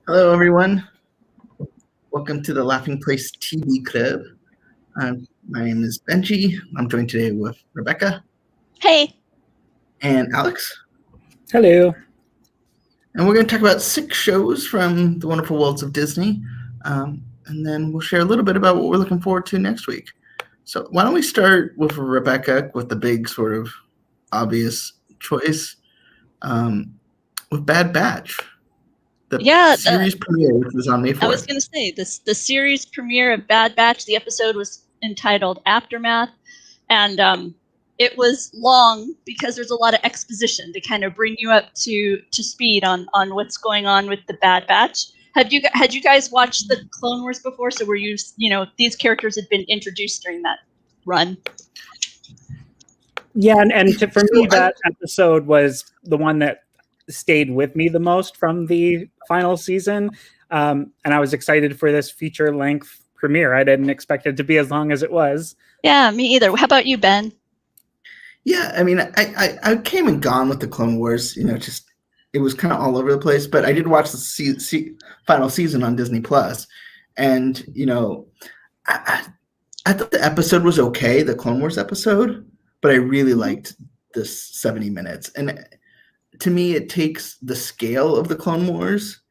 Hello, everyone. Welcome to the Laughing Place TV Club. My name is Benji. I'm joined today with Rebecca. Hey. And Alex. Hello. And we're going to talk about 6 shows from the wonderful worlds of Disney. And then we'll share a little bit about what we're looking forward to next week. So why don't we start with Rebecca with the big sort of obvious choice with Bad Batch. The series premiere, which was on May 4th. I was going to say, the series premiere of Bad Batch, the episode was entitled Aftermath, and it was long because there's a lot of exposition to kind of bring you up to speed on what's going on with the Bad Batch. Had you guys watched the Clone Wars before? So were you these characters had been introduced during that run? Yeah, for me, that episode was the one that stayed with me the most from the final season, and I was excited for this feature-length premiere. I didn't expect it to be as long as it was. Yeah, me either. How about you, Ben? Yeah, I mean, I came and gone with the Clone Wars. Just it was kind of all over the place. But I did watch the final season on Disney Plus, and I thought the episode was okay, the Clone Wars episode, but I really liked this 70 minutes. And to me, it takes the scale of the Clone Wars,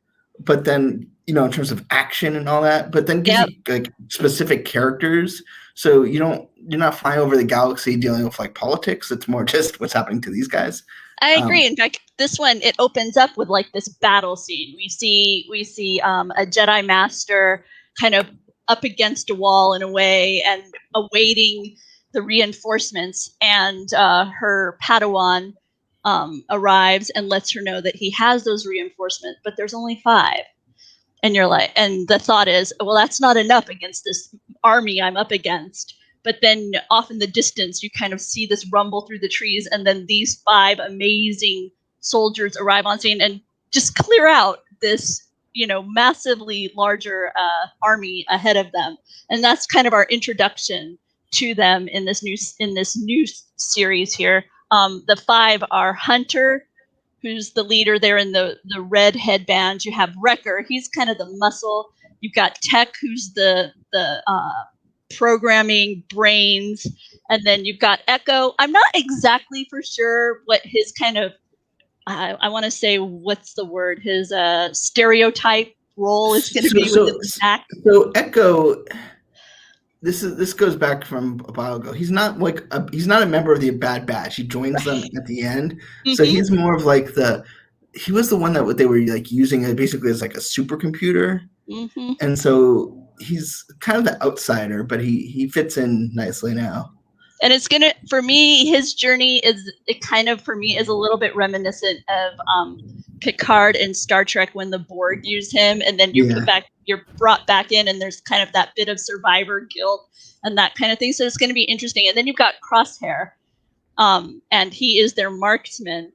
but then, in terms of action and all that, but then gives you like specific characters. So you're not flying over the galaxy dealing with like politics. It's more just what's happening to these guys. I agree. In fact, this one, it opens up with like this battle scene. We see a Jedi Master kind of up against a wall in a way and awaiting the reinforcements, and her Padawan arrives and lets her know that he has those reinforcements, but there's only 5. And you're like, and the thought is, well, that's not enough against this army I'm up against. But then off in the distance, you kind of see this rumble through the trees, and then these 5 amazing soldiers arrive on scene and just clear out this, massively larger army ahead of them. And that's kind of our introduction to them in this new series here. The 5 are Hunter, who's the leader there in the red headband. You have Wrecker, he's kind of the muscle. You've got Tech, who's the programming brains, and then you've got Echo. I'm not exactly for sure what his kind of I want to say, what's the word? His stereotype role is going to be within the pack. So Echo. This goes back from a while ago. He's not he's not a member of the Bad Batch. He joins them at the end. Mm-hmm. So he's more of like he was the one that they were like using basically as like a supercomputer. Mm-hmm. And so he's kind of the outsider, but he fits in nicely now. And it's gonna, for me, his journey is a little bit reminiscent of Picard in Star Trek when the Borg used him, and then you're brought back in, and there's kind of that bit of survivor guilt and that kind of thing. So it's going to be interesting. And then you've got Crosshair, and he is their marksman,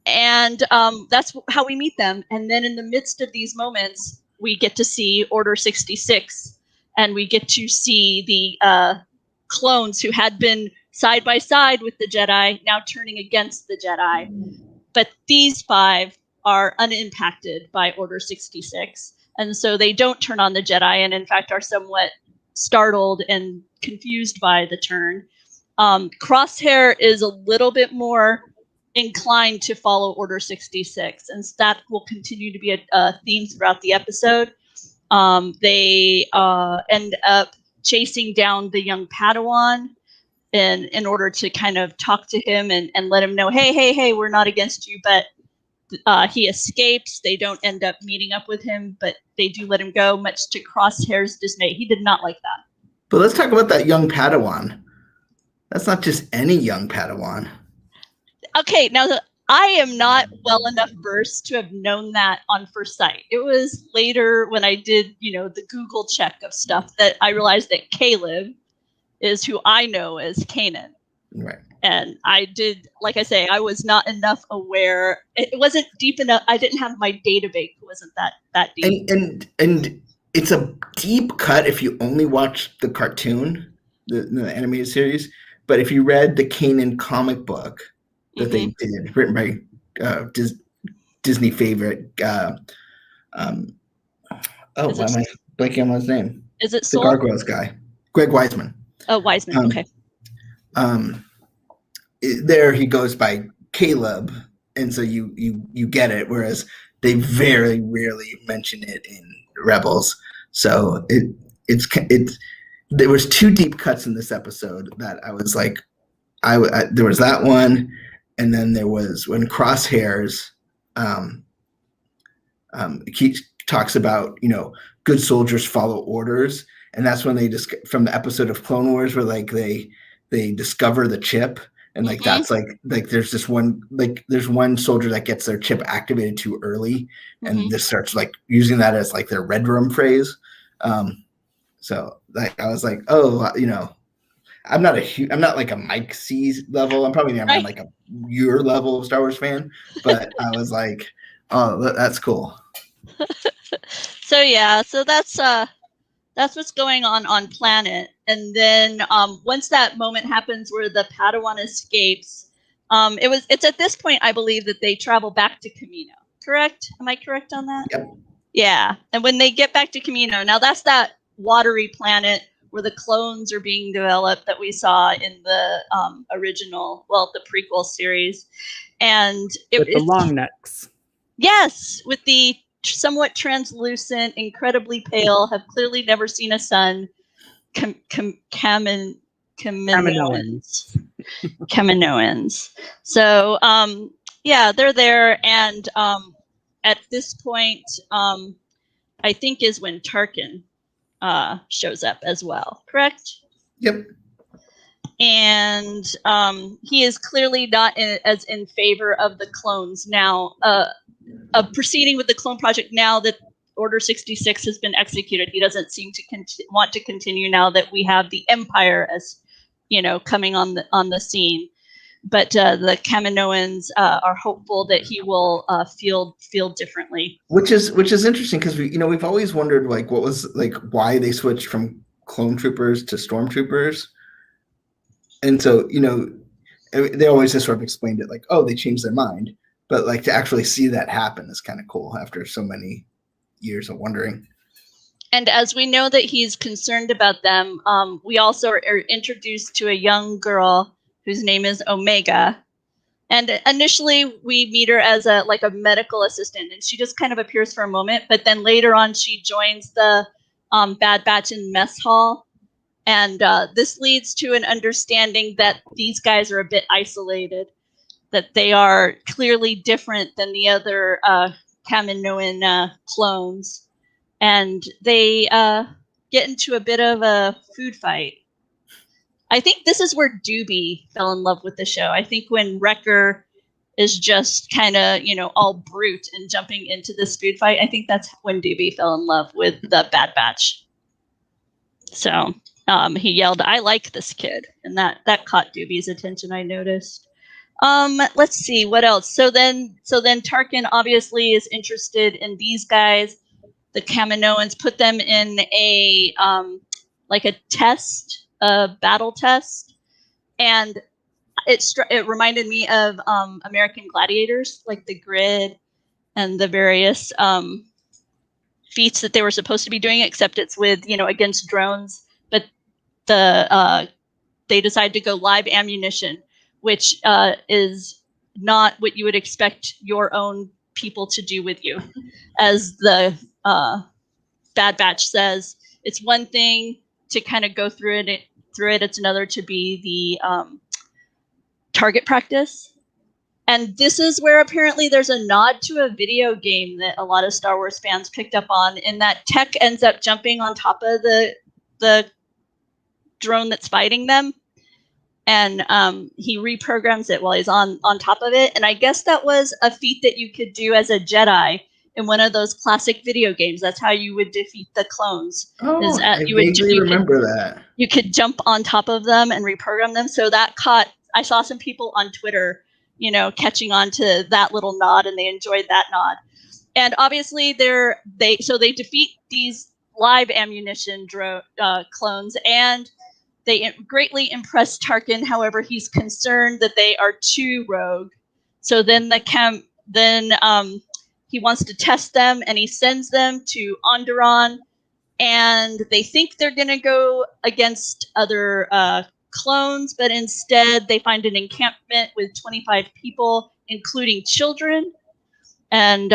and that's how we meet them. And then in the midst of these moments, we get to see Order 66, and we get to see the clones who had been side by side with the Jedi now turning against the Jedi. But these 5 are unimpacted by Order 66. And so they don't turn on the Jedi, and in fact are somewhat startled and confused by the turn. Crosshair is a little bit more inclined to follow Order 66, and that will continue to be a theme throughout the episode. They end up chasing down the young Padawan in order to kind of talk to him and let him know, hey, we're not against you, but he escapes. They don't end up meeting up with him, but they do let him go, much to Crosshair's dismay. He did not like that. But let's talk about that young Padawan. That's not just any young Padawan. Okay, now I am not well enough versed to have known that on first sight. It was later when I did, the Google check of stuff that I realized that Caleb is who I know as Kanan. Right. And I did, like I say, I was not enough aware. It wasn't deep enough. I didn't have my database. Wasn't that deep. And it's a deep cut if you only watch the cartoon, the animated series. But if you read the Kanan comic book that they did, written by Disney favorite Oh, why am I blanking on his name? Is it The Soul? Gargoyles guy, Greg Wiseman. Oh, Wiseman. Okay. There he goes by Caleb, and so you get it. Whereas they very rarely mention it in Rebels, so it's there was 2 deep cuts in this episode that I was like, there was that one, and then there was when Crosshairs, he talks about good soldiers follow orders, and that's when they just from the episode of Clone Wars where like they discover the chip. And like that's like there's this one there's one soldier that gets their chip activated too early, and just starts like using that as like their red room phrase. So like I was like, oh, I'm not like a Mike C level. I'm probably not on like your level of Star Wars fan, but I was like, oh, that's cool. So yeah, so that's what's going on Planet. And then once that moment happens where the Padawan escapes, it's at this point I believe that they travel back to Kamino. Correct? Am I correct on that? Yep. Yeah. And when they get back to Kamino, now that's that watery planet where the clones are being developed that we saw in the the prequel series, and with the long necks. Yes, with the somewhat translucent, incredibly pale, have clearly never seen a sun. Kaminoans. Kaminoans. So, yeah, they're there, and at this point, I think is when Tarkin shows up as well. Correct? Yep. And he is clearly not as in favor of the clones now. Of proceeding with the clone project now that Order 66 has been executed. He doesn't seem to want to continue now that we have the Empire as coming on the scene. But the Kaminoans are hopeful that he will feel differently. Which is interesting because we've always wondered like what was like why they switched from clone troopers to stormtroopers, and so they always just sort of explained it like, oh, they changed their mind. But like to actually see that happen is kind of cool after so many years of wondering. And as we know that he's concerned about them, we also are introduced to a young girl whose name is Omega. And initially we meet her as a medical assistant, and she just kind of appears for a moment. But then later on, she joins the Bad Batch in mess hall. And this leads to an understanding that these guys are a bit isolated, that they are clearly different than the other Kaminoan clones. And they get into a bit of a food fight. I think this is where Doobie fell in love with the show. I think when Wrecker is just kind of, all brute and jumping into this food fight, I think that's when Doobie fell in love with the Bad Batch. So he yelled, "I like this kid." And that caught Doobie's attention, I noticed. Let's see what else. So then Tarkin obviously is interested in these guys. The Kaminoans put them in a test, a battle test, and it reminded me of American Gladiators, like the grid and the various feats that they were supposed to be doing, except it's with against drones. But they decided to go live ammunition, which is not what you would expect your own people to do with you. As the Bad Batch says, it's one thing to kind of go through it. It's another to be the target practice. And this is where apparently there's a nod to a video game that a lot of Star Wars fans picked up on, in that Tech ends up jumping on top of the drone that's fighting them. And he reprograms it while he's on top of it. And I guess that was a feat that you could do as a Jedi in one of those classic video games. That's how you would defeat the clones. Oh, I vaguely remember that. You could jump on top of them and reprogram them. So that I saw some people on Twitter, catching on to that little nod, and they enjoyed that nod. And obviously they defeat these live ammunition clones, and they greatly impress Tarkin. However, he's concerned that they are too rogue. So then he wants to test them, and he sends them to Onderon, and they think they're going to go against other clones, but instead they find an encampment with 25 people, including children, and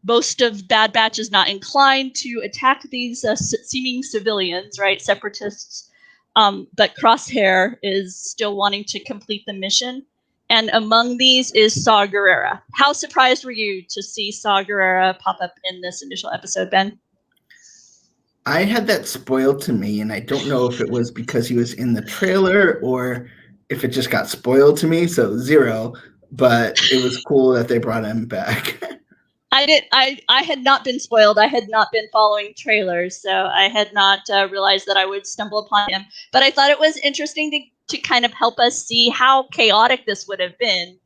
most of Bad Batch is not inclined to attack these seeming civilians, right, separatists, but Crosshair is still wanting to complete the mission. And among these is Saw Gerrera. How surprised were you to see Saw Gerrera pop up in this initial episode, Ben? I had that spoiled to me, and I don't know if it was because he was in the trailer or if it just got spoiled to me. So 0, but it was cool that they brought him back. I had not been spoiled. I had not been following trailers, so I had not realized that I would stumble upon him. But I thought it was interesting to kind of help us see how chaotic this would have been,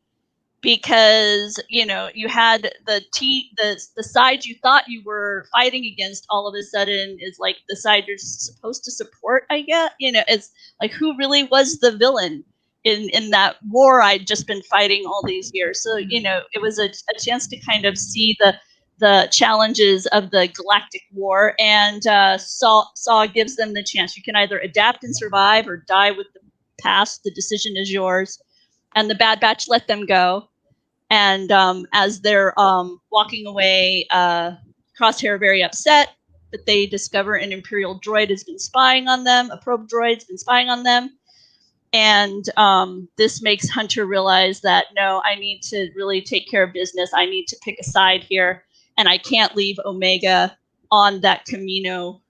because you had the side you thought you were fighting against all of a sudden is like the side you're supposed to support. I guess it's like, who really was the villain in that war I'd just been fighting all these years. So it was a chance to kind of see the challenges of the galactic war, and Saw gives them the chance. You can either adapt and survive or die with the past. The decision is yours. And the Bad Batch let them go. And as they're walking away, Crosshair very upset, but they discover an Imperial droid has been spying on them. A probe droid's been spying on them. And this makes Hunter realize that, no, I need to really take care of business. I need to pick a side here. And I can't leave Omega on that Camino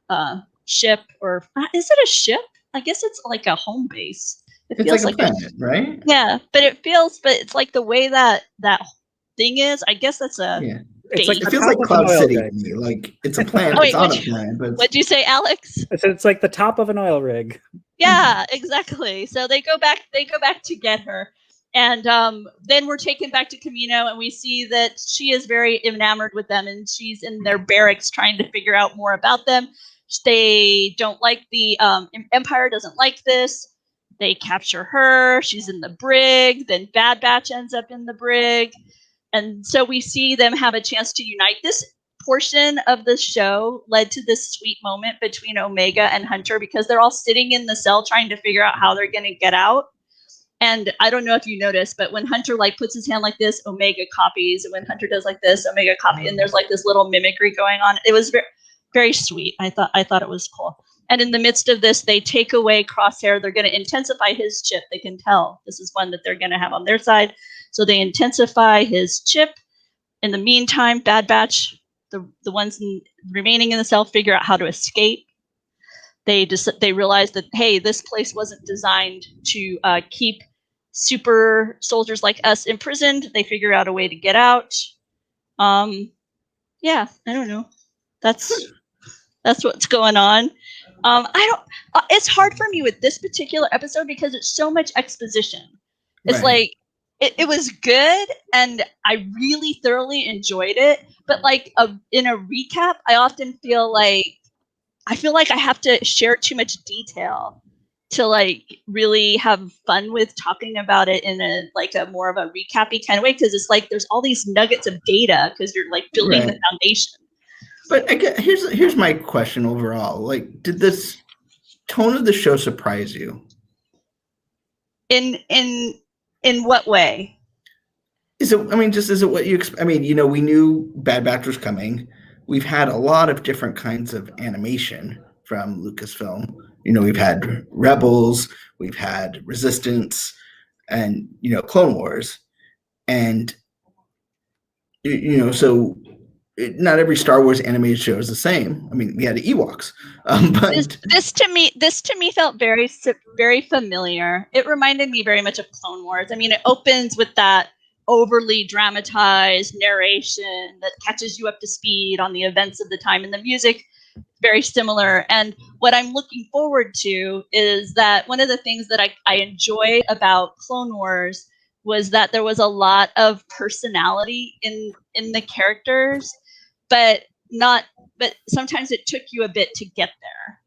ship. Or is it a ship? I guess it's like a home base. It feels like a planet, right? Yeah, but it's like the way that thing is. I guess that's a. Yeah. It's like it feels like Cloud City to me. Like it's a planet. It's on a planet. But what'd you say, Alex? I said it's like the top of an oil rig. Yeah, exactly. So they go back to get her, and then we're taken back to Camino, and we see that she is very enamored with them, and she's in their barracks trying to figure out more about them. They don't like the Empire doesn't like this. They capture her. She's in the brig. Then Bad Batch ends up in the brig. And so we see them have a chance to unite. This portion of the show led to this sweet moment between Omega and Hunter, because they're all sitting in the cell trying to figure out how they're going to get out. And I don't know if you noticed, but when Hunter puts his hand like this, Omega copies. And when Hunter does like this, Omega copies. And there's like this little mimicry going on. It was very, very sweet. I thought it was cool. And in the midst of this, they take away Crosshair. They're going to intensify his chip. They can tell this is one that they're going to have on their side. So they intensify his chip. In the meantime, Bad Batch, the ones remaining in the cell, figure out how to escape. They realize that, hey, this place wasn't designed to keep super soldiers like us imprisoned. They figure out a way to get out. Yeah, I don't know. That's what's going on. It's hard for me with this particular episode because it's so much exposition. It's like it was good, and I really thoroughly enjoyed it. But in a recap, I often feel like I have to share too much detail to really have fun with talking about it in a more of a recappy kind of way, because it's like there's all these nuggets of data because you're building the foundation. But here's my question overall. Did this tone of the show surprise you? In what way? Is it what you expect? We knew Bad Batch was coming. We've had a lot of different kinds of animation from Lucasfilm. We've had Rebels, we've had Resistance, and Clone Wars, and so. Not every Star Wars animated show is the same. We had the Ewoks, but this to me felt very, very familiar. It reminded me very much of Clone Wars. It opens with that overly dramatized narration that catches you up to speed on the events of the time, and the music very similar. And what I'm looking forward to is that one of the things that I enjoy about Clone Wars was that there was a lot of personality in the characters. But sometimes it took you a bit to get there,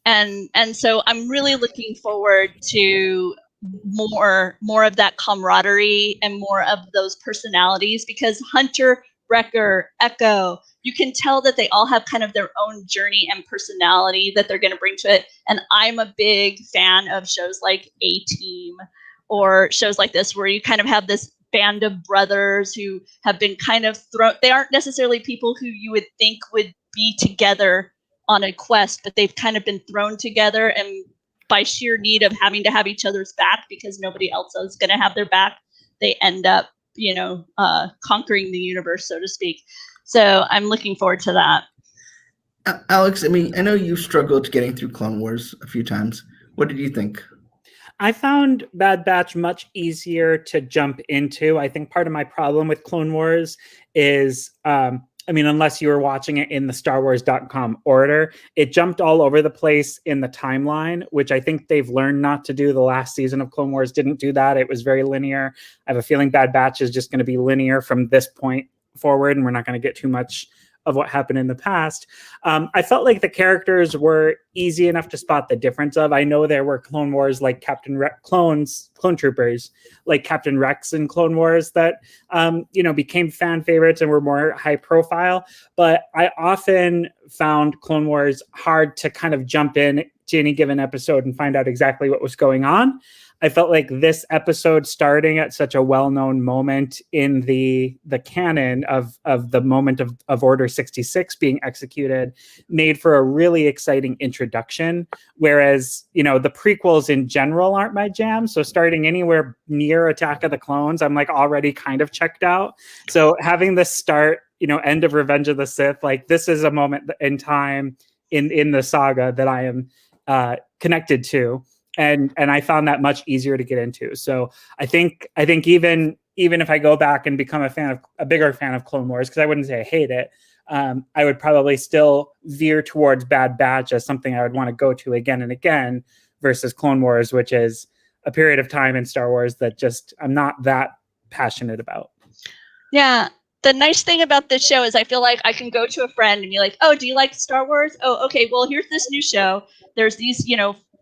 and so I'm really looking forward to more of that camaraderie and more of those personalities, because Hunter Wrecker, Echo. You can tell that they all have kind of their own journey and personality that they're going to bring to it. And I'm a big fan of shows like A-Team or shows like this where you kind of have this band of brothers who have been kind of thrown. They aren't necessarily people who you would think would be together on a quest, but they've kind of been thrown together, and by sheer need of having to have each other's back because nobody else is going to have their back, they end up, conquering the universe, so to speak. So I'm looking forward to that. Alex, I mean, I know you struggled getting through Clone Wars a few times. What did you think? I found Bad Batch much easier to jump into. I think part of my problem with Clone Wars is, unless you were watching it in the StarWars.com order, it jumped all over the place in the timeline, which I think they've learned not to do. The last season of Clone Wars didn't do that. It was very linear. I have a feeling Bad Batch is just going to be linear from this point forward, and we're not going to get too much of what happened in the past. I felt like the characters were easy enough to spot the difference of. I know there were Clone Wars like clone troopers like Captain Rex in Clone Wars that became fan favorites and were more high profile. But I often found Clone Wars hard to kind of jump in to any given episode and find out exactly what was going on. I felt like this episode, starting at such a well-known moment in the canon of the moment of Order 66 being executed, made for a really exciting introduction. Whereas, the prequels in general aren't my jam. So starting anywhere near Attack of the Clones, I'm like already kind of checked out. So having this start, end of Revenge of the Sith, like this is a moment in time in the saga that I am connected to. And I found that much easier to get into. So I think even if I go back and become a bigger fan of Clone Wars, because I wouldn't say I hate it, I would probably still veer towards Bad Batch as something I would want to go to again and again, versus Clone Wars, which is a period of time in Star Wars that just I'm not that passionate about. Yeah. The nice thing about this show is I feel like I can go to a friend and be like, oh, do you like Star Wars? Oh, okay. Well, here's this new show. There's these,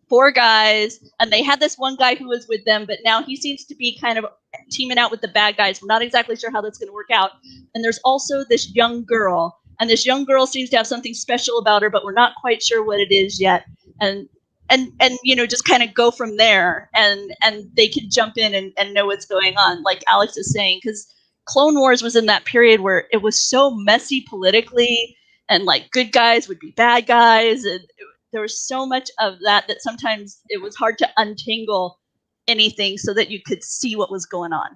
4 guys, and they had this one guy who was with them, but now he seems to be kind of teaming out with the bad guys. We're not exactly sure how that's going to work out. And there's also this young girl, and this young girl seems to have something special about her, but we're not quite sure what it is yet. And just kind of go from there, and they can jump in and know what's going on, like Alex is saying, because Clone Wars was in that period where it was so messy politically, and like good guys would be bad guys, and there was so much of that sometimes it was hard to untangle anything so that you could see what was going on.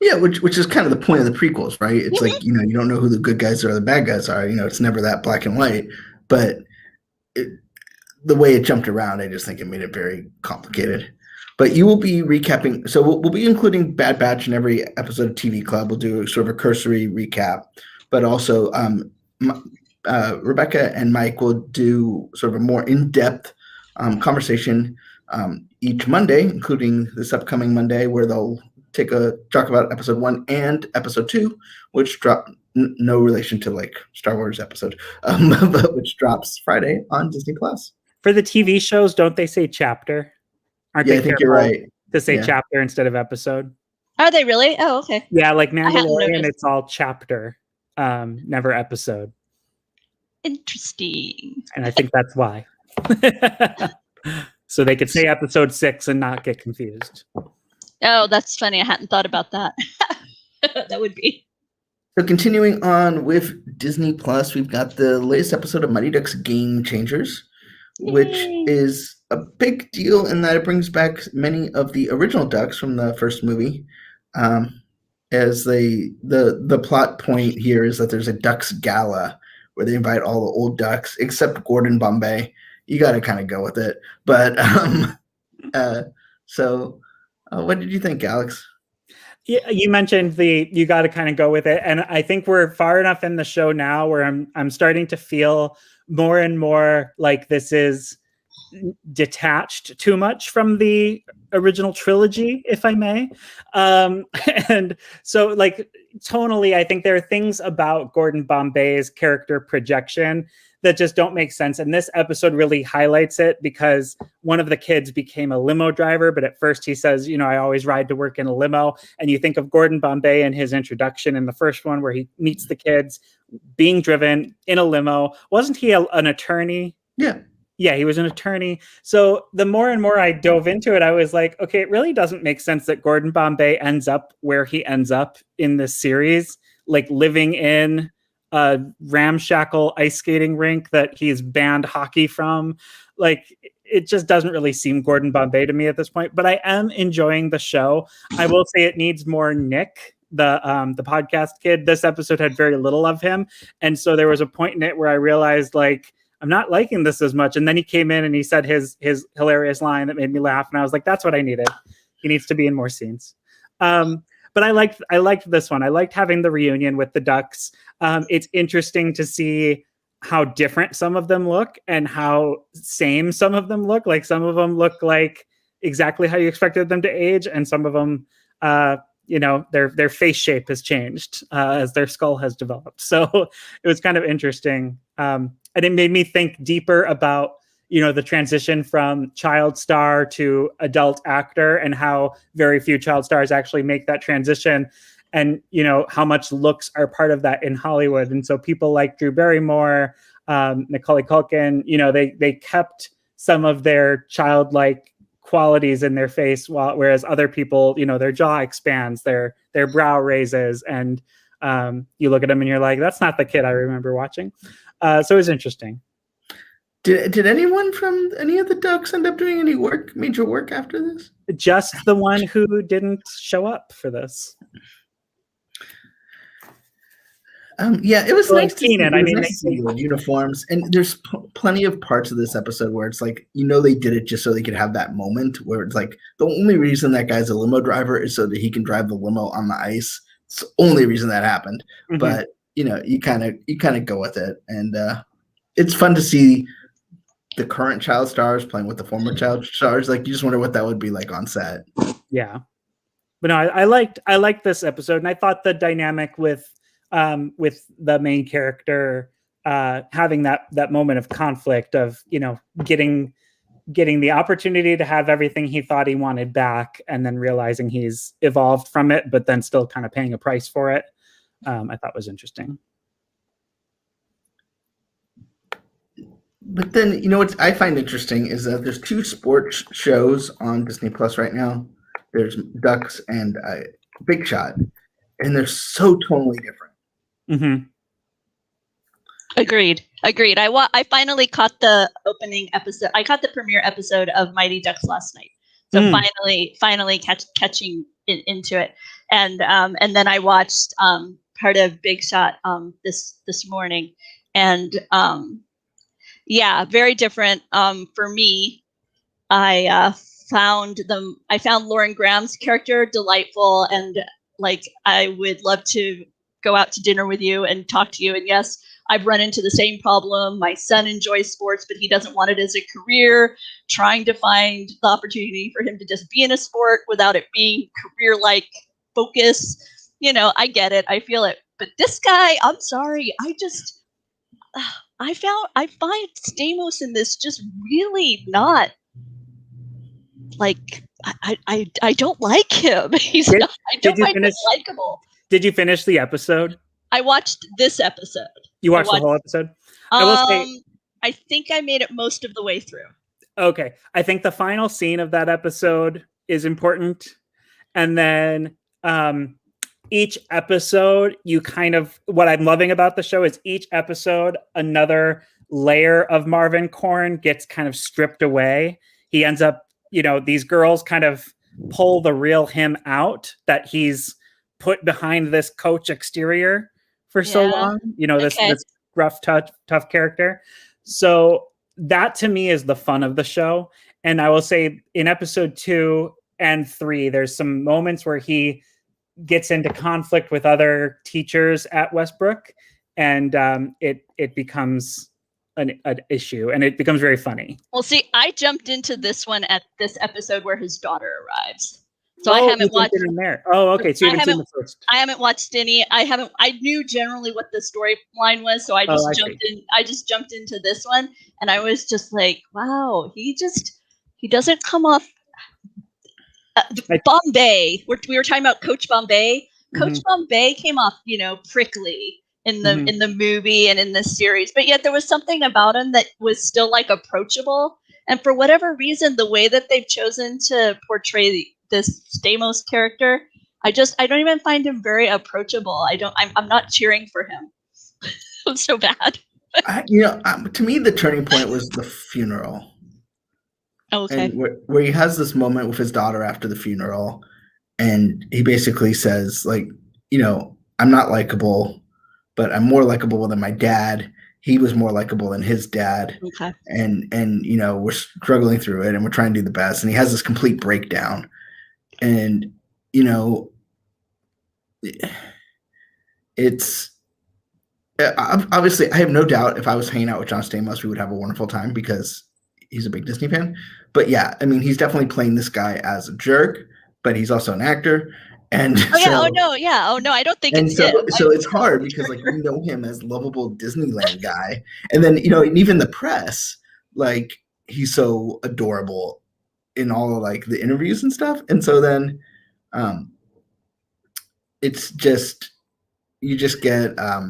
Yeah, which is kind of the point of the prequels, right? It's like, you don't know who the good guys or the bad guys are. It's never that black and white. But the way it jumped around, I just think it made it very complicated. But you will be recapping. So we'll be including Bad Batch in every episode of TV Club. We'll do sort of a cursory recap. But also Rebecca and Mike will do sort of a more in-depth conversation each Monday, including this upcoming Monday, where they'll talk about episode 1 and episode 2, which drop no relation to like Star Wars episode, but which drops Friday on Disney Plus. For the TV shows, don't they say chapter? I think you're right. To say chapter instead of episode. Are they really? Oh, okay. Yeah, like Mandalorian, it's all chapter, never episode. Interesting. And I think that's why. So they could say episode 6 and not get confused. Oh, that's funny. I hadn't thought about that. That would be. So continuing on with Disney Plus, we've got the latest episode of Mighty Ducks Game Changers, which is a big deal in that it brings back many of the original Ducks from the first movie. As the plot point here is that there's a Ducks Gala where they invite all the old Ducks except Gordon Bombay. You got to kind of go with it. But what did you think, Alex? Yeah, you mentioned you got to kind of go with it, and I think we're far enough in the show now where I'm starting to feel more and more like this is detached too much from the original trilogy, if I may. And so, like, tonally, I think there are things about Gordon Bombay's character projection that just don't make sense. And this episode really highlights it because one of the kids became a limo driver, but at first he says, I always ride to work in a limo. And you think of Gordon Bombay and his introduction in the first one where he meets the kids being driven in a limo. Wasn't he an attorney? Yeah, he was an attorney. So the more and more I dove into it, I was like, okay, it really doesn't make sense that Gordon Bombay ends up where he ends up in this series, like living in a ramshackle ice skating rink that he's banned hockey from. Like, it just doesn't really seem Gordon Bombay to me at this point, but I am enjoying the show. I will say it needs more Nick, the podcast kid. This episode had very little of him. And so there was a point in it where I realized, like, I'm not liking this as much. And then he came in and he said his hilarious line that made me laugh. And I was like, that's what I needed. He needs to be in more scenes. But I liked this one. I liked having the reunion with the Ducks. It's interesting to see how different some of them look and how same some of them look. Like, some of them look like exactly how you expected them to age. And some of them, their face shape has changed as their skull has developed. So it was kind of interesting. And it made me think deeper about, the transition from child star to adult actor and how very few child stars actually make that transition, and, how much looks are part of that in Hollywood. And so people like Drew Barrymore, Macaulay Culkin, they kept some of their childlike qualities in their face, whereas other people, their jaw expands, their brow raises, and you look at them and you're like, that's not the kid I remember watching. So it was interesting. Did anyone from any of the Ducks end up doing any major work after this? Just the one who didn't show up for this. It was nice to see. Nice to see the uniforms, and there's plenty of parts of this episode where it's like, they did it just so they could have that moment where it's like, the only reason that guy's a limo driver is so that he can drive the limo on the ice. It's the only reason that happened. Mm-hmm. But you kind of go with it, and it's fun to see the current child stars playing with the former child stars. Like, you just wonder what that would be like on set. Yeah, but no, I liked this episode, and I thought the dynamic with the main character having that moment of conflict of, getting the opportunity to have everything he thought he wanted back, and then realizing he's evolved from it, but then still kind of paying a price for it. I thought was interesting. But then, what I find interesting is that there's two sports shows on Disney Plus right now. There's Ducks and Big Shot, and they're so totally different. Mm-hmm. Agreed. I finally caught the opening episode. I caught the premiere episode of Mighty Ducks last night. So finally catching into it, and then I watched part of Big Shot this morning, and very different. For me, I found Lauren Graham's character delightful, and like, I would love to go out to dinner with you and talk to you. And yes, I've run into the same problem. My son enjoys sports, but he doesn't want it as a career, trying to find the opportunity for him to just be in a sport without it being career-like focus. I get it. I feel it. But this guy, I'm sorry. I find Stamos in this just really not, like, I don't like him. I don't find him likable. Did you finish the episode? I watched this episode. You watched the whole episode? I think I made it most of the way through. Okay. I think the final scene of that episode is important. And then each episode, what I'm loving about the show is each episode, another layer of Marvin Korn gets kind of stripped away. He ends up, these girls kind of pull the real him out that he's put behind this coach exterior for so long, this rough, tough character. So that to me is the fun of the show. And I will say in episode 2 and 3, there's some moments where he gets into conflict with other teachers at Westbrook, and it becomes an issue, and it becomes very funny. Well, see, I jumped into this one at this episode where his daughter arrives. So I haven't watched in there. Oh, okay. So you haven't seen the first. I haven't watched any. I knew generally what the storyline was, so I just jumped into this one, and I was just like, wow, he doesn't come off. Bombay. We were talking about Coach Bombay. Coach Bombay came off, prickly in the movie and in this series, but yet there was something about him that was still like approachable. And for whatever reason, the way that they've chosen to portray this Stamos character, I don't even find him very approachable. I'm not cheering for him. It's so bad. To me, the turning point was the funeral. Okay. And where he has this moment with his daughter after the funeral, and he basically says, like, I'm not likable, but I'm more likable than my dad. He was more likable than his dad. Okay. And we're struggling through it, and we're trying to do the best. And he has this complete breakdown. And, it's obviously, I have no doubt if I was hanging out with John Stamos, we would have a wonderful time because he's a big Disney fan. But yeah, I mean, he's definitely playing this guy as a jerk, but he's also an actor. And I don't think it's him. So it's hard because like we know him as lovable Disneyland guy, and then and even the press, like he's so adorable in all of like the interviews and stuff. And so then, it's just you just get I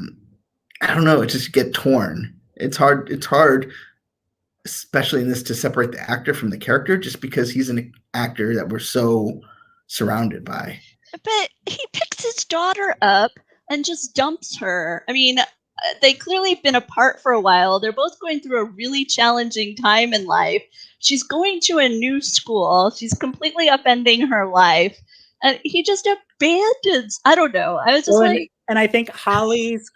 don't know, it just get torn. It's hard, especially in this, to separate the actor from the character, just because he's an actor that we're so surrounded by. But he picks his daughter up and just dumps her. I mean, they clearly have been apart for a while. They're both going through a really challenging time in life. She's going to a new school. She's completely upending her life. And he just abandons. I don't know. I was just and I think Holly's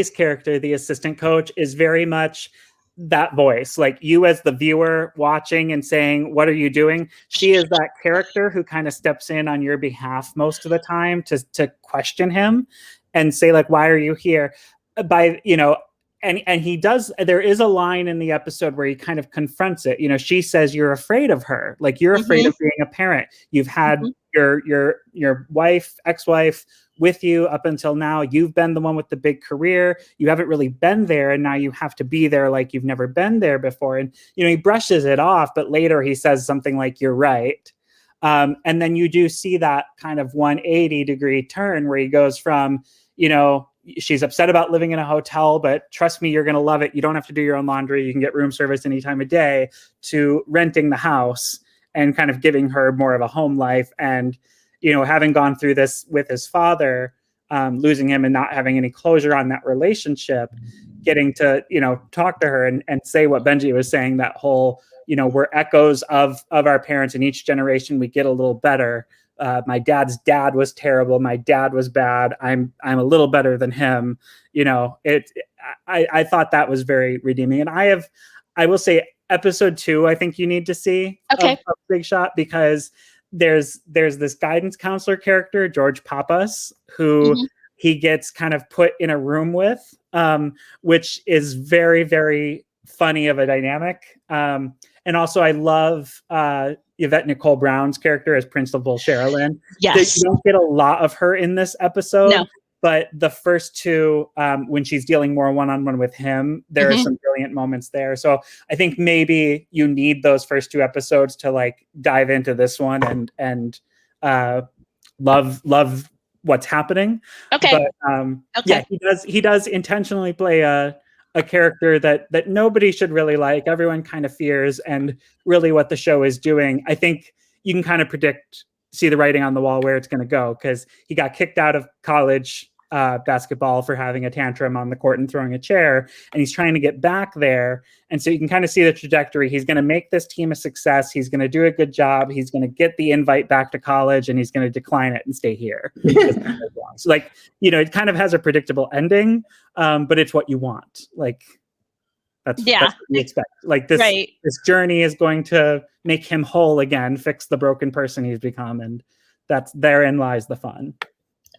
character, the assistant coach, is very much that voice, like you as the viewer watching and saying, what are you doing? She is that character who kind of steps in on your behalf most of the time to question him and say, like, why are you here? And he does. There is a line in the episode where he kind of confronts it. She says, you're afraid of her. Like, you're afraid of being a parent. You've had your wife, ex-wife with you up until now. You've been the one with the big career. You haven't really been there, and now you have to be there like you've never been there before. And he brushes it off, but later he says something like, you're right. And then you do see that kind of 180-degree turn where he goes from, she's upset about living in a hotel, but trust me, you're going to love it. You don't have to do your own laundry. You can get room service any time of day, to renting the house and kind of giving her more of a home life. And, having gone through this with his father, losing him and not having any closure on that relationship, getting to, talk to her and say what Benji was saying, that whole, we're echoes of our parents. In each generation, we get a little better. My dad's dad was terrible. My dad was bad. I'm a little better than him. I thought that was very redeeming. And I will say episode 2, I think you need to see of Big Shot, because there's this guidance counselor character, George Papas, who he gets kind of put in a room with, which is very, very funny of a dynamic. And also I love Yvette Nicole Brown's character as Principal Sherilyn. Yes. You don't get a lot of her in this episode. No. But the first 2, when she's dealing more one-on-one with him, there are some brilliant moments there. So I think maybe you need those first 2 episodes to like dive into this one and love what's happening. Okay. But yeah, he does intentionally play a character that nobody should really like. Everyone kind of fears, and really what the show is doing, I think you can kind of see the writing on the wall where it's going to go, because he got kicked out of college basketball for having a tantrum on the court and throwing a chair, and he's trying to get back there. And so you can kind of see the trajectory. He's going to make this team a success. He's going to do a good job. He's going to get the invite back to college, and he's going to decline it and stay here. So like, it kind of has a predictable ending, but it's what you want. Like, that's what you expect. Like this journey is going to make him whole again, fix the broken person he's become, and therein lies the fun.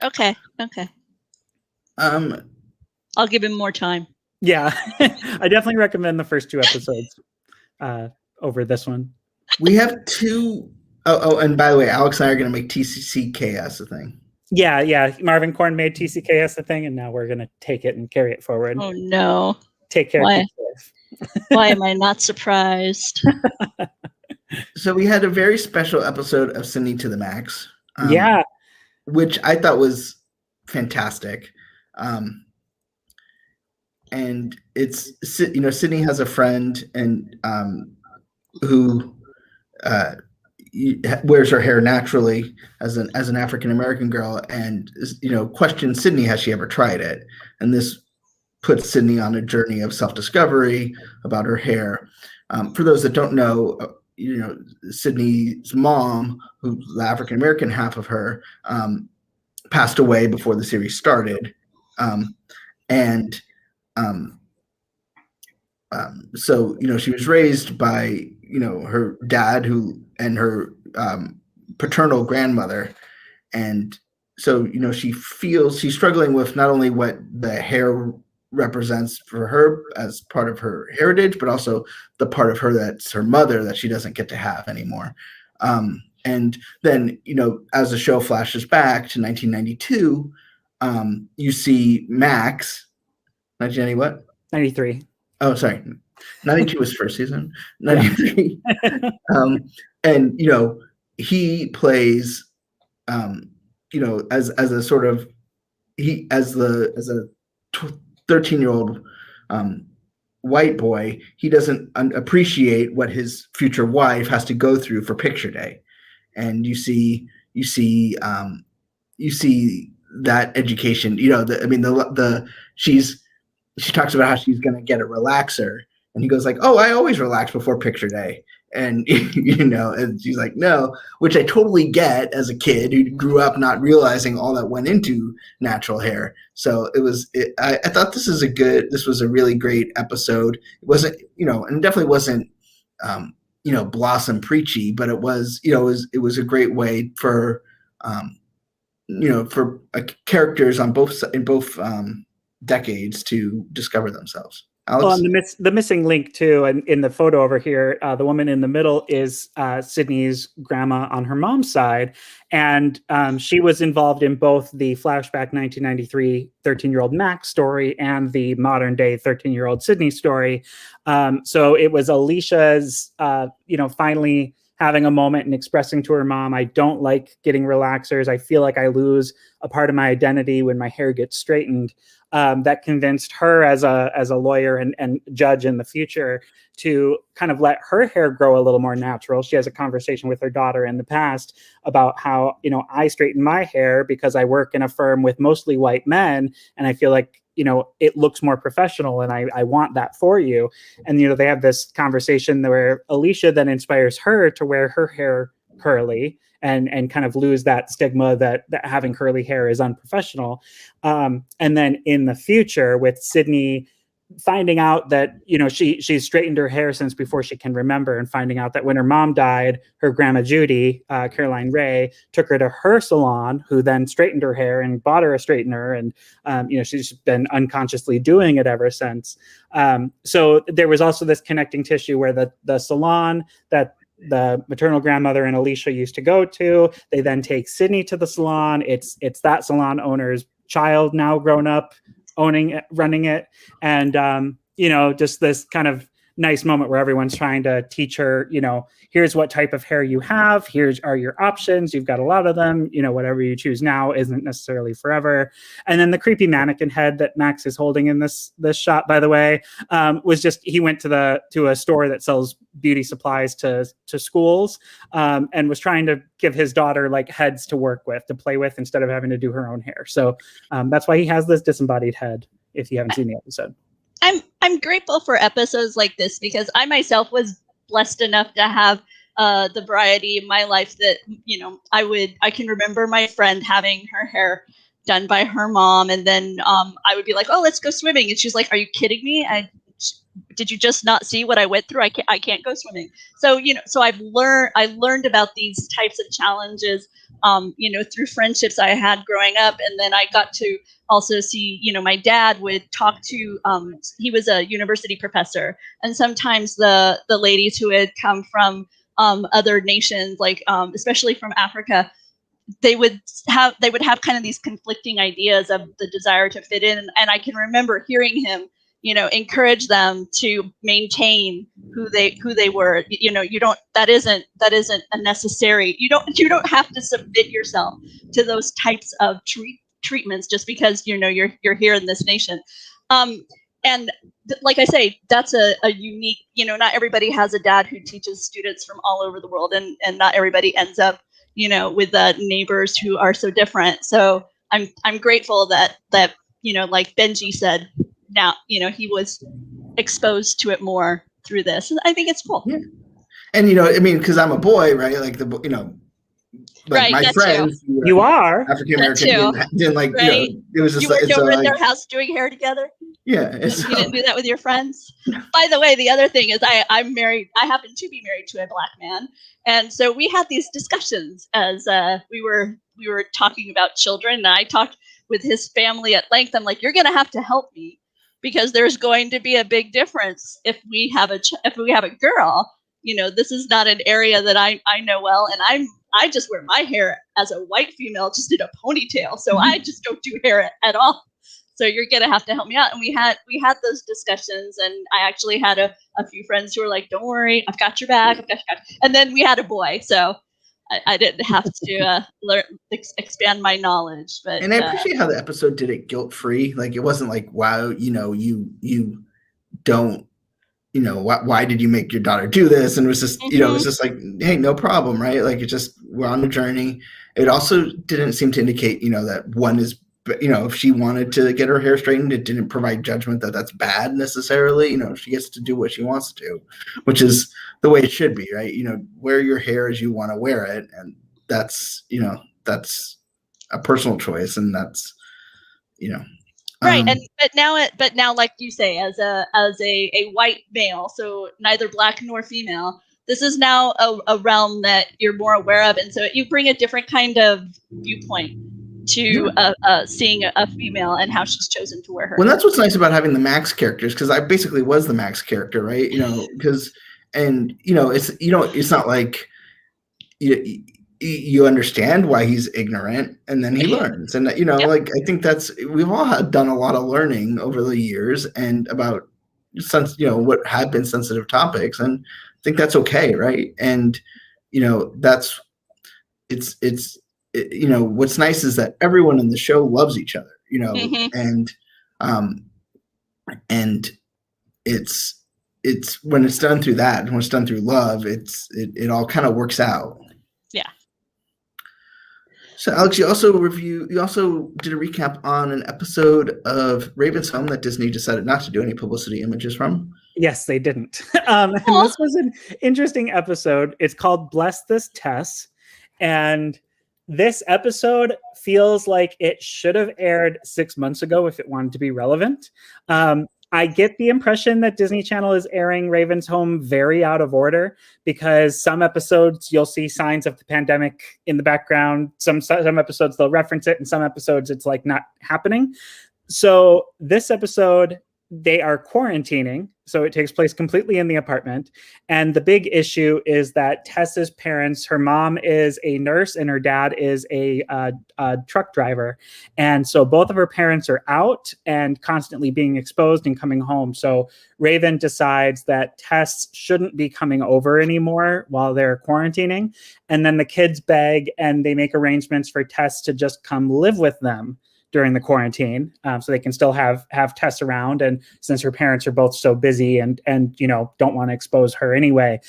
Okay. I'll give him more time. Yeah, I definitely recommend the first 2 episodes over this one. We have 2 Oh, and by the way, Alex and I are going to make TCKS a thing. Yeah. Marvin Korn made TCKS a thing, and now we're going to take it and carry it forward. Oh no! Take care. Why? Why am I not surprised? So we had a very special episode of Sydney to the Max. Yeah. Which I thought was fantastic. And it's, Sydney has a friend and who wears her hair naturally as an African American girl, and questions Sydney, has she ever tried it? And this puts Sydney on a journey of self-discovery about her hair. For those that don't know, Sydney's mom, who's the African American half of her, passed away before the series started, so she was raised by her dad and her paternal grandmother, and so she feels she's struggling with not only what the hair represents for her as part of her heritage, but also the part of her that's her mother that she doesn't get to have anymore. And then, as the show flashes back to 1992, you see Max. 1990 what? 93. Oh, sorry. 92 was first season. 93. And he plays, as a sort of as a 13-year-old white boy, he doesn't appreciate what his future wife has to go through for picture day. And you see that education. She talks about how she's going to get a relaxer, and he goes like, "Oh, I always relax before picture day." And and she's like, "No," which I totally get as a kid who grew up not realizing all that went into natural hair. So I thought this was a really great episode. It wasn't, and it definitely wasn't, blossom preachy, but it was, it was a great way for, for characters in both decades to discover themselves. Alex? Well, and the missing link too, and in the photo over here, the woman in the middle is Sydney's grandma on her mom's side, and she was involved in both the flashback 1993 13-year-old Max story and the modern day 13-year-old Sydney story. So it was Alicia's, finally having a moment and expressing to her mom, "I don't like getting relaxers. I feel like I lose a part of my identity when my hair gets straightened." That convinced her as a lawyer and judge in the future to kind of let her hair grow a little more natural. She has a conversation with her daughter in the past about how, I straighten my hair because I work in a firm with mostly white men, and I feel like, it looks more professional, and I want that for you. And, they have this conversation where Alicia then inspires her to wear her hair curly and kind of lose that stigma that having curly hair is unprofessional. And then in the future, with Sydney finding out that, she's straightened her hair since before she can remember, and finding out that when her mom died, her grandma Judy, Caroline Ray, took her to her salon, who then straightened her hair and bought her a straightener. And, she's been unconsciously doing it ever since. So there was also this connecting tissue where the salon that the maternal grandmother and Alicia used to go to, they then take Sydney to the salon. It's that salon owner's child, now grown up, owning it, running it. And, just this kind of nice moment where everyone's trying to teach her, here's what type of hair you have. Here's are your options. You've got a lot of them. Whatever you choose now isn't necessarily forever. And then the creepy mannequin head that Max is holding in this shot, by the way, was just, he went to a store that sells beauty supplies to schools, and was trying to give his daughter like heads to work with, to play with, instead of having to do her own hair. So that's why he has this disembodied head, if you haven't seen the episode. I'm grateful for episodes like this, because I myself was blessed enough to have the variety in my life that, I can remember my friend having her hair done by her mom, and then I would be like, "Oh, let's go swimming," and she's like, "Are you kidding me? Did you just not see what I went through? I can't go swimming." So so I learned about these types of challenges, through friendships I had growing up, and then I got to also see, my dad would talk to, he was a university professor, and sometimes the ladies who had come from other nations, like especially from Africa, they would have kind of these conflicting ideas of the desire to fit in, and I can remember hearing him, encourage them to maintain who they were. That isn't a necessary. You don't have to submit yourself to those types of treatments just because you're here in this nation. And like I say, that's a unique. Not everybody has a dad who teaches students from all over the world, and not everybody ends up with neighbors who are so different. So I'm grateful that like Benji said, now he was exposed to it more through this, and I think it's cool. Yeah. And because I'm a boy, right? Like right, my friends, you are African American, didn't like. Right? It was just you weren't over at their house doing hair together. Yeah, you didn't do that with your friends. By the way, the other thing is I'm married. I happen to be married to a Black man, and so we had these discussions as we were talking about children. And I talked with his family at length. I'm like, you're going to have to help me because there's going to be a big difference if we have a girl. This is not an area that I know well, and I just wear my hair as a white female just in a ponytail, so I just don't do hair at all. So you're gonna have to help me out. And we had those discussions, and I actually had a few friends who were like, "Don't worry, I've got your back. I've got your back." And then we had a boy, so I didn't have to expand my knowledge. But and I appreciate how the episode did it guilt free. Like it wasn't like, wow, you don't. Why did you make your daughter do this? And it was just, it was just like, hey, no problem, right? Like it just, we're on a journey. It also didn't seem to indicate, that one is, if she wanted to get her hair straightened, it didn't provide judgment that that's bad necessarily. She gets to do what she wants to do, which is the way it should be, right? Wear your hair as you want to wear it. And that's, that's a personal choice. And that's, right. But now, like you say, as a white male, so neither Black nor female, this is now a realm that you're more aware of. And so you bring a different kind of viewpoint to seeing a female and how she's chosen to wear her. Well, that's what's nice about having the Max characters, because I basically was the Max character, right? Because it's not like you understand why he's ignorant, and then he learns, and like I think we've all done a lot of learning over the years and about what had been sensitive topics, and I think that's okay, right? And that's what's nice is that everyone in the show loves each other, and it's when it's done through that, and when it's done through love, it all kind of works out. Yeah. So Alex, you also did a recap on an episode of Raven's Home that Disney decided not to do any publicity images from. Yes, they didn't. And this was an interesting episode. It's called Bless This Tess. And this episode feels like it should have aired 6 months ago if it wanted to be relevant. I get the impression that Disney Channel is airing Raven's Home very out of order, because some episodes you'll see signs of the pandemic in the background. Some episodes they'll reference it, and some episodes it's like not happening. So this episode, they are quarantining. So it takes place completely in the apartment. And the big issue is that Tess's parents, her mom is a nurse and her dad is a truck driver. And so both of her parents are out and constantly being exposed and coming home. So Raven decides that Tess shouldn't be coming over anymore while they're quarantining. And then the kids beg and they make arrangements for Tess to just come live with them during the quarantine, so they can still have Tess around. And since her parents are both so busy and don't want to expose her anyway.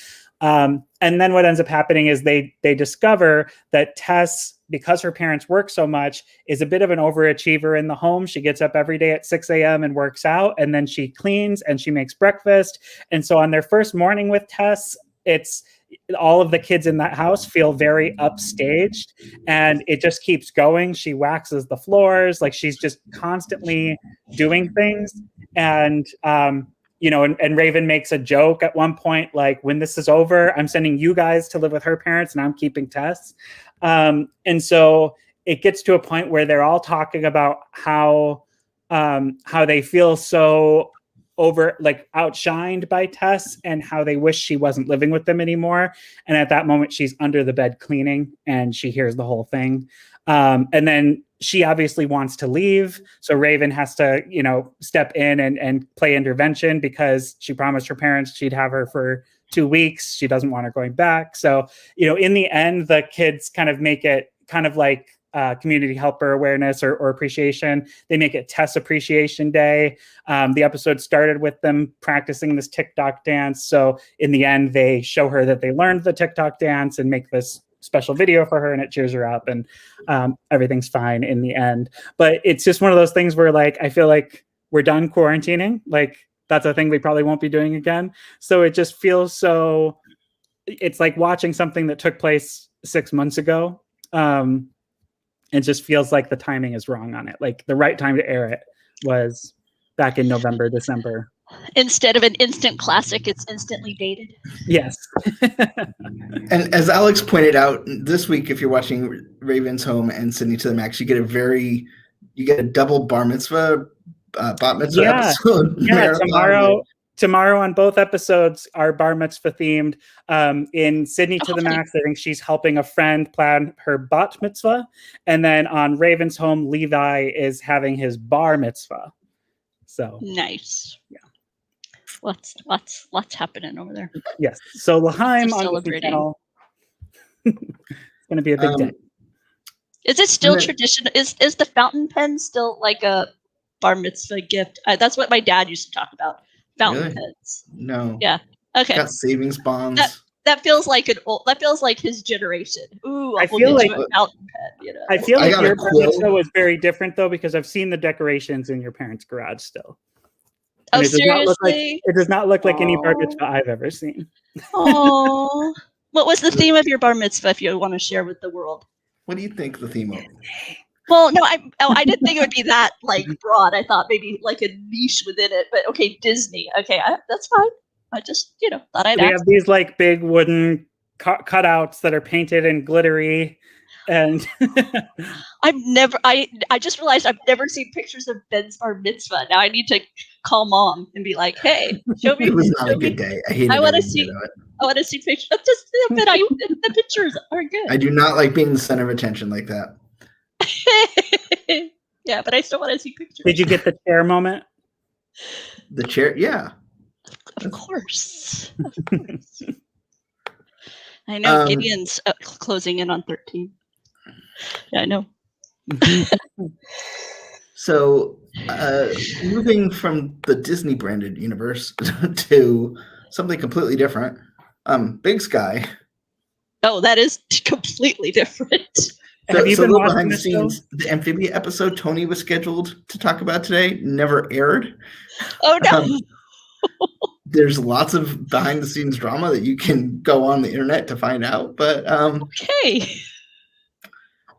And then what ends up happening is they discover that Tess, because her parents work so much, is a bit of an overachiever in the home. She gets up every day at 6 a.m. and works out, and then she cleans and she makes breakfast. And so on their first morning with Tess, it's all of the kids in that house feel very upstaged, and it just keeps going. She waxes the floors, like she's just constantly doing things. And and Raven makes a joke at one point, like, when this is over, I'm sending you guys to live with her parents and I'm keeping Tess. And so it gets to a point where they're all talking about how they feel so outshined by Tess, and how they wish she wasn't living with them anymore. And at that moment, she's under the bed cleaning and she hears the whole thing. And then she obviously wants to leave. So Raven has to, step in and play intervention because she promised her parents she'd have her for 2 weeks. She doesn't want her going back. So, in the end, the kids kind of make it kind of like community helper awareness or appreciation. They make it Tess Appreciation Day. The episode started with them practicing this TikTok dance. So in the end, they show her that they learned the TikTok dance and make this special video for her, and it cheers her up, and everything's fine in the end. But it's just one of those things where I feel like we're done quarantining. That's a thing we probably won't be doing again. So it just feels so, it's like watching something that took place 6 months ago. It just feels like the timing is wrong on it. The right time to air it was back in November, December. Instead of an instant classic, it's instantly dated. Yes. And as Alex pointed out, this week, if you're watching Raven's Home and Sydney to the Max, you get a double bat mitzvah episode. Yeah, tomorrow on both episodes are bar mitzvah themed. In Sydney to the Max, I think she's helping a friend plan her bat mitzvah. And then on Raven's Home, Levi is having his bar mitzvah. So nice. Yeah. Lots happening over there. Yes. So L'Haim on the channel. It's going to be a big day. Is it still traditional? Is the fountain pen still like a bar mitzvah gift? That's what my dad used to talk about. Fountain pens. No. Yeah. Okay. Got savings bonds. That feels like his generation. Ooh, I feel like a fountain pen. I feel like your bar mitzvah was very different though, because I've seen the decorations in your parents' garage still. And seriously? It does not look like any bar mitzvah I've ever seen. Oh. What was the theme of your bar mitzvah, if you want to share with the world? What do you think the theme of? Well, no, I didn't think it would be that broad. I thought maybe like a niche within it, but okay, Disney. Okay, that's fine. I just thought I'd. We have these big wooden cutouts that are painted and glittery, and I just realized I've never seen pictures of Ben's bar mitzvah. Now I need to call mom and be like, hey, show me. It was not a good day. I want to see. I want to see pictures. Just the pictures are good. I do not like being the center of attention like that. Yeah, but I still want to see pictures. Did you get the chair moment? The chair, yeah. Of course. I know Gideon's closing in on 13. Yeah, I know. So, moving from the Disney branded universe to something completely different, Big Sky. Oh, that is completely different. So behind the scenes, the Amphibia episode Tony was scheduled to talk about today never aired. Oh no! There's lots of behind the scenes drama that you can go on the internet to find out. But okay.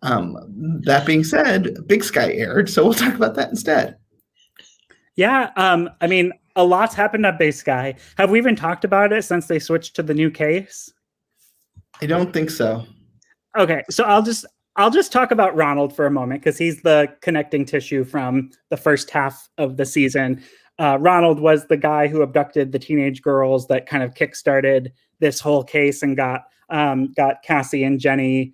That being said, Big Sky aired, so we'll talk about that instead. Yeah, I mean, a lot's happened at Big Sky. Have we even talked about it since they switched to the new case? I don't think so. Okay, so I'll just talk about Ronald for a moment, because he's the connecting tissue from the first half of the season. Ronald was the guy who abducted the teenage girls that kind of kickstarted this whole case and got Cassie and Jenny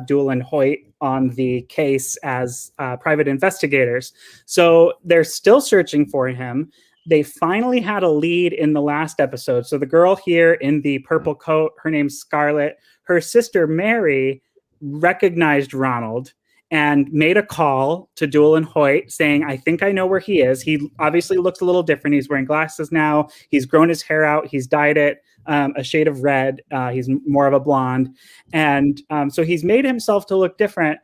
Doolin Hoyt on the case as private investigators. So they're still searching for him. They finally had a lead in the last episode. So the girl here in the purple coat, her name's Scarlett. Her sister Mary recognized Ronald and made a call to Doolin Hoyt saying, I think I know where he is. He obviously looks a little different. He's wearing glasses now. He's grown his hair out. He's dyed it a shade of red. He's more of a blonde. And so he's made himself to look different.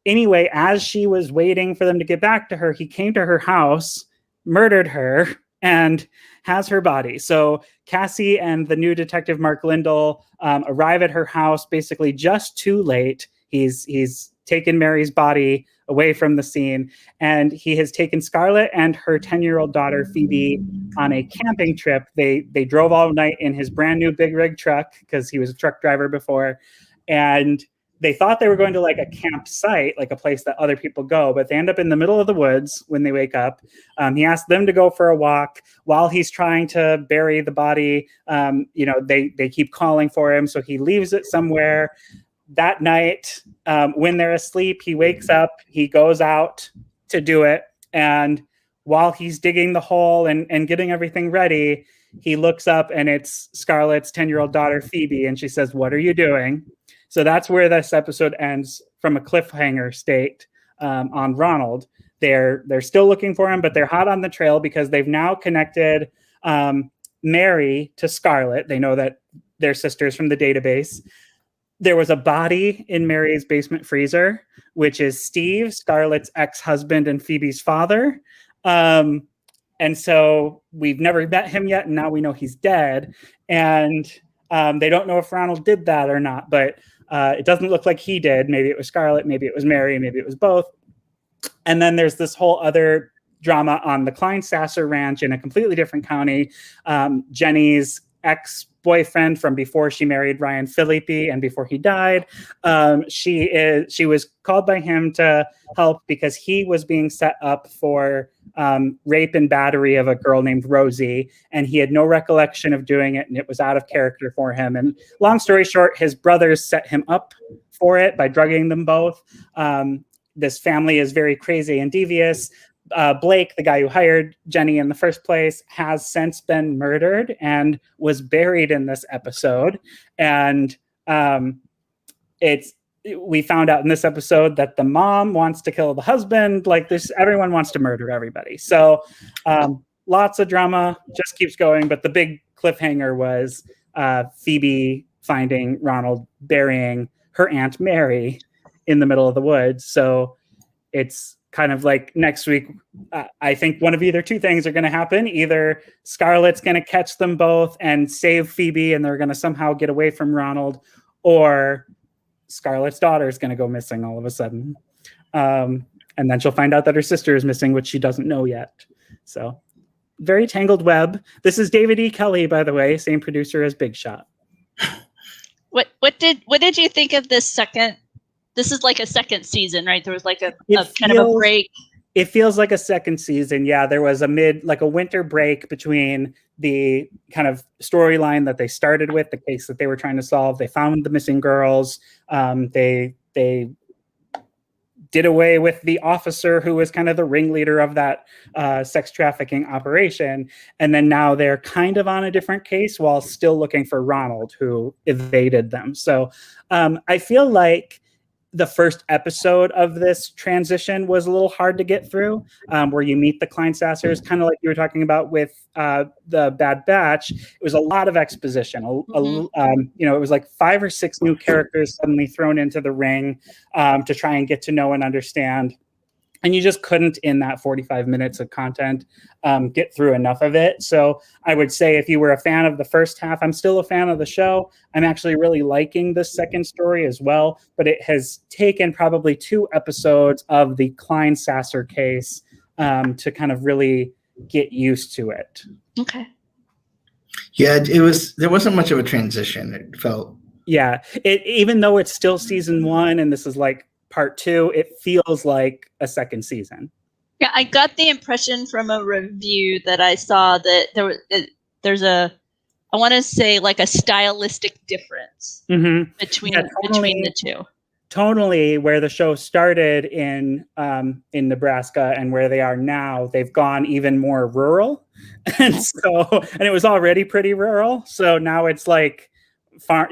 Anyway, as she was waiting for them to get back to her, he came to her house, murdered her, and has her body. So Cassie and the new detective Mark Lindell arrive at her house basically just too late. He's taken Mary's body away from the scene, and he has taken Scarlett and her 10-year-old daughter Phoebe on a camping trip. They drove all night in his brand new big rig truck, because he was a truck driver before, and they thought they were going to like a campsite, like a place that other people go, but they end up in the middle of the woods when they wake up. He asked them to go for a walk while he's trying to bury the body. They keep calling for him, so he leaves it somewhere. That night, when they're asleep, he wakes up, he goes out to do it, and while he's digging the hole and getting everything ready, he looks up and it's Scarlett's 10-year-old daughter, Phoebe, and she says, "What are you doing?" So that's where this episode ends, from a cliffhanger state on Ronald. They're still looking for him, but they're hot on the trail because they've now connected Mary to Scarlett. They know that they're sisters from the database. There was a body in Mary's basement freezer, which is Steve, Scarlett's ex-husband and Phoebe's father. And so we've never met him yet, and now we know he's dead. And they don't know if Ronald did that or not, but it doesn't look like he did. Maybe it was Scarlett, maybe it was Mary, maybe it was both. And then there's this whole other drama on the Klein-Sasser Ranch in a completely different county. Jenny's ex-boyfriend from before she married Ryan Phillippe and before he died. She was called by him to help because he was being set up for rape and battery of a girl named Rosie, and he had no recollection of doing it, and it was out of character for him. And long story short, his brothers set him up for it by drugging them both. This family is very crazy and devious. Blake, the guy who hired Jenny in the first place, has since been murdered and was buried in this episode. And we found out in this episode that the mom wants to kill the husband. Like this, everyone wants to murder everybody. So lots of drama, just keeps going. But the big cliffhanger was Phoebe finding Ronald burying her Aunt Mary in the middle of the woods. So it's kind of like next week, I think one of either two things are going to happen. Either Scarlett's going to catch them both and save Phoebe, and they're going to somehow get away from Ronald, or Scarlett's daughter is going to go missing all of a sudden. And then she'll find out that her sister is missing, which she doesn't know yet. So very tangled web. This is David E. Kelly, by the way, same producer as Big Shot. What did you think of this second? This is like a second season, right? There was like a kind of a break. It feels like a second season. Yeah, there was a winter break between the kind of storyline that they started with, the case that they were trying to solve. They found the missing girls. They did away with the officer who was kind of the ringleader of that sex trafficking operation. And then now they're kind of on a different case while still looking for Ronald, who evaded them. So I feel like the first episode of this transition was a little hard to get through, where you meet the Klein-Sassers, kind of like you were talking about with the Bad Batch. It was a lot of exposition. It was like 5 or 6 new characters suddenly thrown into the ring to try and get to know and understand. And you just couldn't, in that 45 minutes of content, get through enough of it. So I would say if you were a fan of the first half, I'm still a fan of the show. I'm actually really liking the second story as well. But it has taken probably 2 episodes of the Klein-Sasser case to kind of really get used to it. Okay. Yeah, there wasn't much of a transition, it felt. Yeah, even though it's still season 1 and this is like part 2, it feels like a second season. Yeah, I got the impression from a review that I saw that there's I want to say like a stylistic difference between the two. Tonally, where the show started in Nebraska and where they are now, they've gone even more rural, and it was already pretty rural. So now it's like farm,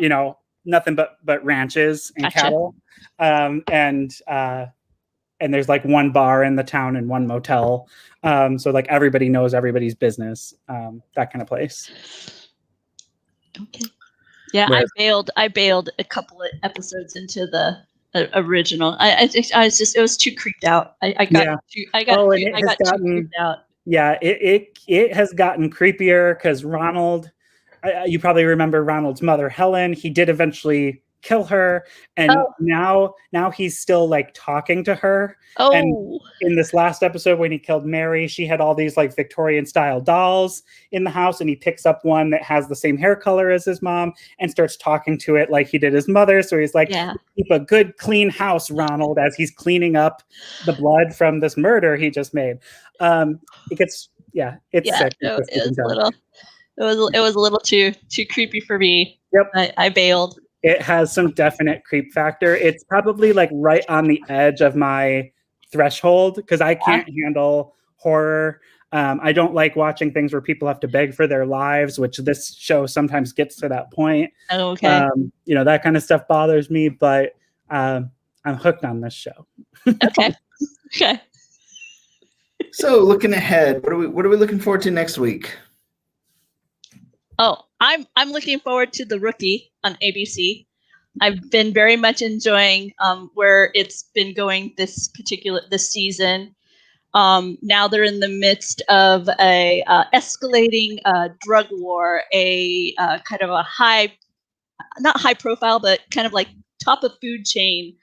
nothing but ranches and cattle. And there's like 1 bar in the town and 1 motel. So like everybody knows everybody's business, that kind of place. Okay. Yeah, I bailed a couple of episodes into the original. It was too creeped out. I got too creeped out. Yeah, it has gotten creepier because Ronald, you probably remember Ronald's mother, Helen. He did eventually kill her, and now he's still like talking to her. And in this last episode when he killed Mary, she had all these like Victorian style dolls in the house, and he picks up one that has the same hair color as his mom and starts talking to it like he did his mother. So he's like, keep a good clean house, Ronald, as he's cleaning up the blood from this murder he just made. It gets sick. It was a little too creepy for me. Yep. I bailed. It has some definite creep factor. It's probably like right on the edge of my threshold because I can't handle horror. I don't like watching things where people have to beg for their lives, which this show sometimes gets to that point. Oh, okay. That kind of stuff bothers me, but I'm hooked on this show. Okay. Okay. So looking ahead, what are we looking forward to next week? Oh, I'm looking forward to The Rookie on ABC. I've been very much enjoying where it's been going this season. Now they're in the midst of a escalating drug war, a kind of a not high profile, but kind of like top of food chain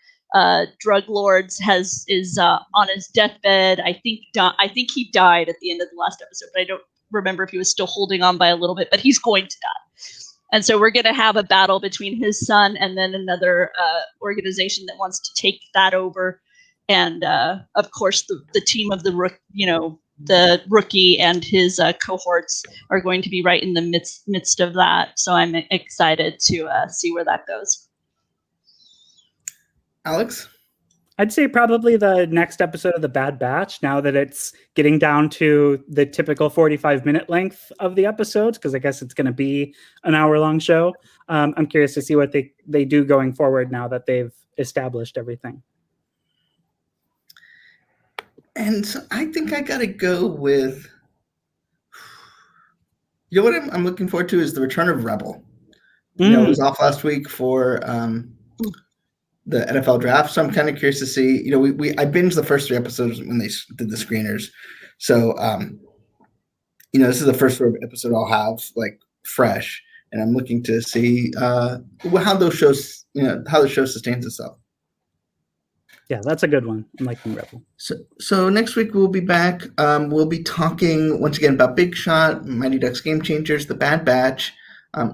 drug lords is on his deathbed. I think he died at the end of the last episode, but I don't remember if he was still holding on by a little bit, but he's going to die. And so we're going to have a battle between his son and then another organization that wants to take that over. And of course, the team of the rookie and his cohorts are going to be right in the midst of that. So I'm excited to see where that goes. Alex? I'd say probably the next episode of The Bad Batch, now that it's getting down to the typical 45-minute length of the episodes, because I guess it's going to be an hour-long show. I'm curious to see what they do going forward now that they've established everything. And so I think I got to go with... You know what I'm looking forward to is the return of Rebel. It was off last week for... the NFL draft, so I'm kind of curious to see. I binged the first 3 episodes when they did the screeners, so this is the first episode I'll have like fresh, and I'm looking to see how those shows, how the show sustains itself. Yeah, that's a good one. I'm liking Rebel. So next week we'll be back. We'll be talking once again about Big Shot, Mighty Ducks Game Changers, The Bad Batch,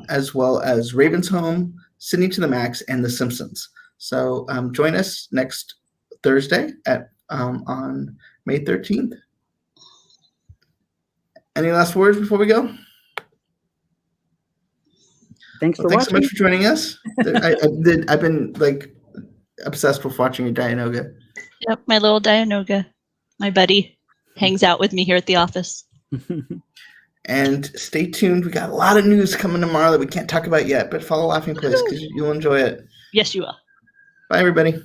as well as Raven's Home, Sydney to the Max, and The Simpsons. So join us next Thursday on May 13th. Any last words before we go? Thanks so much for joining us. I've been like obsessed with watching your Dianoga. Yep, my little Dianoga. My buddy hangs out with me here at the office. And stay tuned. We got a lot of news coming tomorrow that we can't talk about yet, but follow Laughing Place because you'll enjoy it. Yes, you will. Bye, everybody.